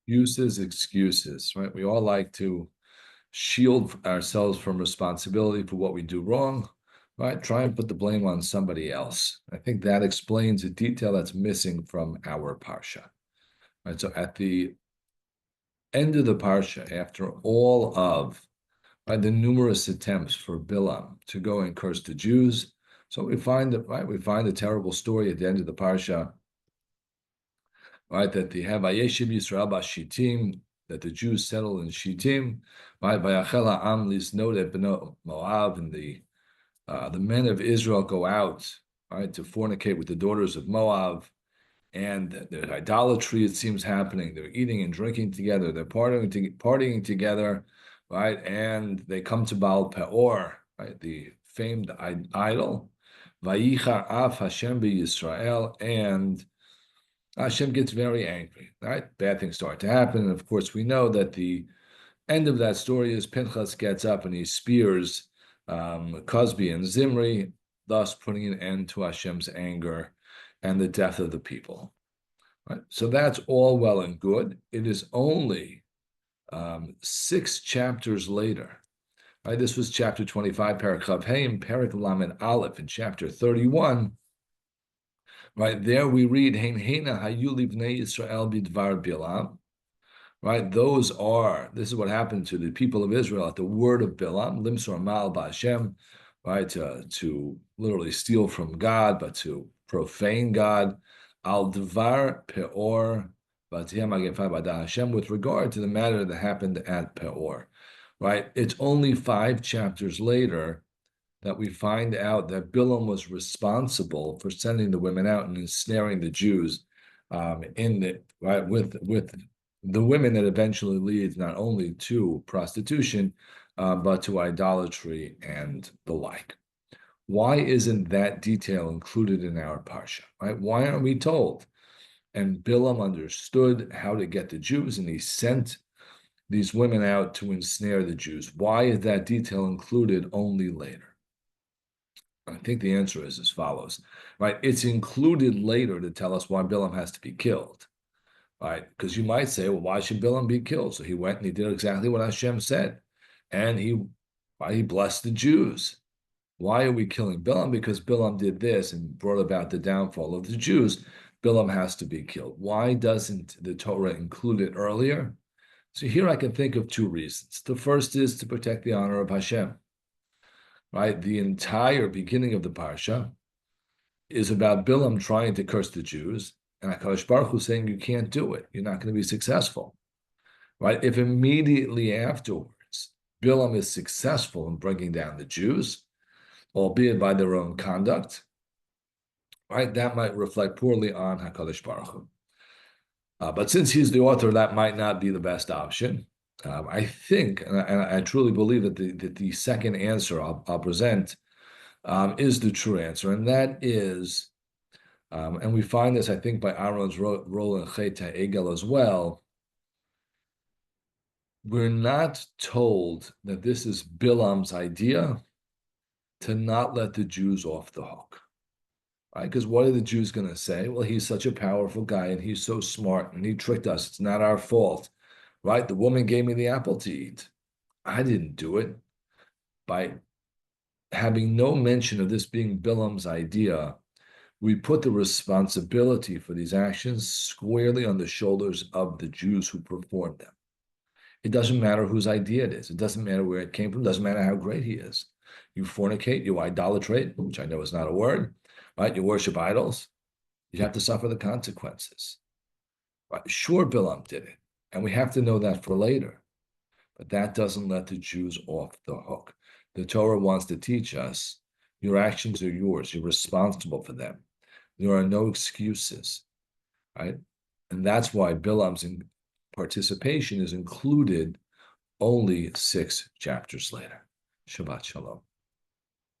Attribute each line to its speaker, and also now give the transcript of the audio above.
Speaker 1: excuses, right? We all like to shield ourselves from responsibility for what we do wrong, right? Try and put the blame on somebody else. I think that explains a detail that's missing from our parsha. Right? So at the end of the parsha, after all of the numerous attempts for Bilam to go and curse the Jews, so we find a terrible story at the end of the parsha, right? That the Havayeshim Yisrael Shittim, that the Jews settle in Shittim, right? Vayachel Ha'am Lisnod B'no Moab, and the men of Israel go out, right, to fornicate with the daughters of Moab, and there's idolatry, it seems, happening. They're eating and drinking together. They're partying together, right? And they come to Baal Peor, right, the famed idol. Vayicha af Hashem Yisrael, and Hashem gets very angry, right? Bad things start to happen. And of course, we know that the end of that story is Pinchas gets up and he spears Cosby and Zimri, thus putting an end to Hashem's anger and the death of the people. Right? So that's all well and good. It is only 6 chapters later. Right? This was chapter 25, Perek Chav Heim, Perek Lamed Aleph, in chapter 31. Right there we read, Hein Heina Hayu Livnei Yisrael Bidvar Bilam. Right, this is what happened to the people of Israel at the word of Bilam, Limsor Mal Ba'Hashem, right, to literally steal from God, but to profane God. Al Dvar Peor Vatiyam Agefah B'Adah Hashem, with regard to the matter that happened at Peor. Right, it's only 5 chapters later that we find out that Bilam was responsible for sending the women out and ensnaring the Jews with the women that eventually leads not only to prostitution, but to idolatry and the like. Why isn't that detail included in our parsha? Right? Why aren't we told? And Bilam understood how to get the Jews, and he sent these women out to ensnare the Jews. Why is that detail included only later? I think the answer is as follows, right? It's included later to tell us why Bilam has to be killed, right? Because you might say, well, why should Bilam be killed? So he went and he did exactly what Hashem said, and he blessed the Jews. Why are we killing Bilam? Because Bilam did this and brought about the downfall of the Jews. Bilam has to be killed. Why doesn't the Torah include it earlier? So here I can think of 2 reasons. The first is to protect the honor of Hashem. Right, the entire beginning of the parsha is about Bilam trying to curse the Jews, and HaKadosh Baruch Hu saying you can't do it. You're not going to be successful. Right? If immediately afterwards Bilam is successful in bringing down the Jews, albeit by their own conduct, right, that might reflect poorly on HaKadosh Baruch Hu. But since he's the author, that might not be the best option. I think, and I truly believe that the second answer I'll present is the true answer, and that is, and we find this, I think, by Aaron's role in Chet HaEgel as well. We're not told that this is Bilam's idea to not let the Jews off the hook, right? Because what are the Jews going to say? Well, he's such a powerful guy, and he's so smart, and he tricked us. It's not our fault. Right? The woman gave me the apple to eat. I didn't do it. By having no mention of this being Bilam's idea, we put the responsibility for these actions squarely on the shoulders of the Jews who performed them. It doesn't matter whose idea it is. It doesn't matter where it came from. It doesn't matter how great he is. You fornicate, you idolatrate, which I know is not a word, right? You worship idols. You have to suffer the consequences. Right? Sure, Bilam did it. And we have to know that for later. But that doesn't let the Jews off the hook. The Torah wants to teach us, your actions are yours. You're responsible for them. There are no excuses, right? And that's why Bilam's participation is included only 6 chapters later. Shabbat Shalom.